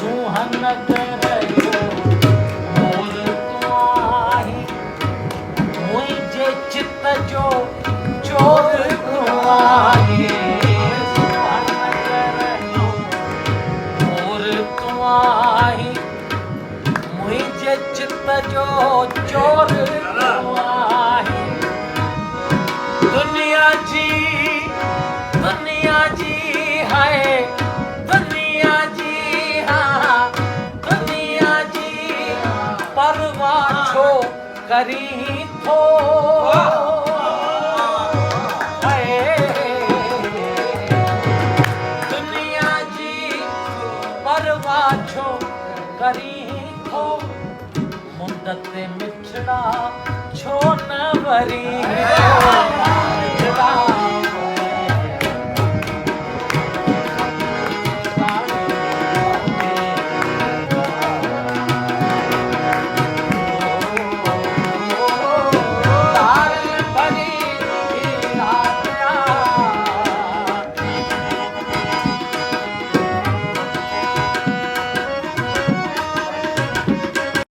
सुहन करयो मोर तुआही मुझे चित जो चोर तुआही सुहन करयो मोर तुआही मुझे चित जो चोर तुआही दुनिया जी है दुनिया जी हाँ दुनिया जी परवाह छो करी थो दुनिया जी परवाह छो करी थो मुंदत मिठड़ा छो न वरी मिठड़ा